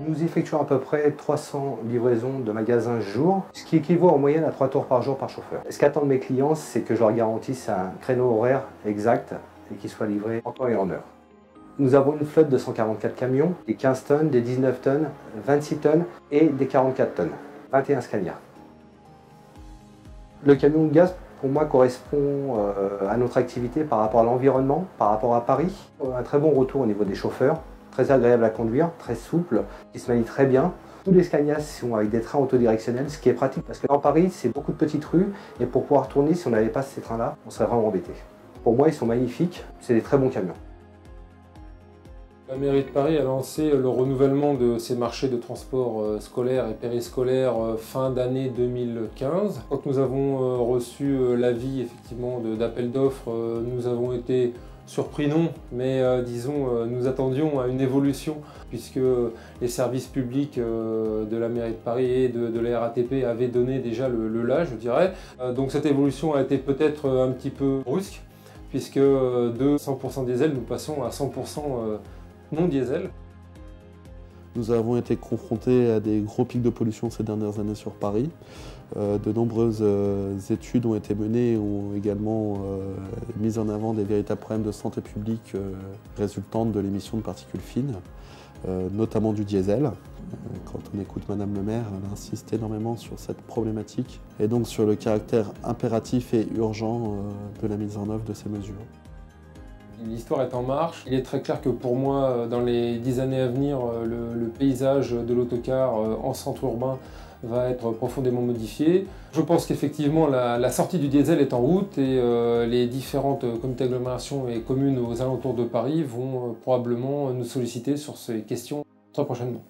Nous effectuons à peu près 300 livraisons de magasins jour, ce qui équivaut en moyenne à 3 tours par jour par chauffeur. Ce qu'attendent mes clients, c'est que je leur garantisse un créneau horaire exact et qu'il soit livré en temps et en heure. Nous avons une flotte de 144 camions, des 15 tonnes, des 19 tonnes, 26 tonnes et des 44 tonnes, 21 Scania. Le camion de gaz, pour moi, correspond à notre activité par rapport à l'environnement, par rapport à Paris. Un très bon retour au niveau des chauffeurs, très agréable à conduire, très souple, qui se manie très bien. Tous les Scania sont avec des trains autodirectionnels, ce qui est pratique parce que dans Paris, c'est beaucoup de petites rues et pour pouvoir tourner, si on n'avait pas ces trains-là, on serait vraiment embêté. Pour moi, ils sont magnifiques, c'est des très bons camions. La mairie de Paris a lancé le renouvellement de ses marchés de transport scolaire et périscolaire fin d'année 2015. Quand nous avons reçu l'avis effectivement d'appel d'offres, nous avons été surpris non, mais disons nous attendions à une évolution puisque les services publics de la mairie de Paris et de la RATP avaient donné déjà le là, je dirais. Donc cette évolution a été peut-être un petit peu brusque puisque de 100% diesel nous passons à 100% non diesel. Nous avons été confrontés à des gros pics de pollution ces dernières années sur Paris. De nombreuses études ont été menées et ont également mis en avant des véritables problèmes de santé publique résultantes de l'émission de particules fines, notamment du diesel. Quand on écoute Madame le maire, elle insiste énormément sur cette problématique et donc sur le caractère impératif et urgent de la mise en œuvre de ces mesures. L'histoire est en marche. Il est très clair que pour moi, dans les 10 années à venir, le paysage de l'autocar en centre urbain va être profondément modifié. Je pense qu'effectivement la sortie du diesel est en route et les différentes comités d'agglomération et communes aux alentours de Paris vont probablement nous solliciter sur ces questions très prochainement.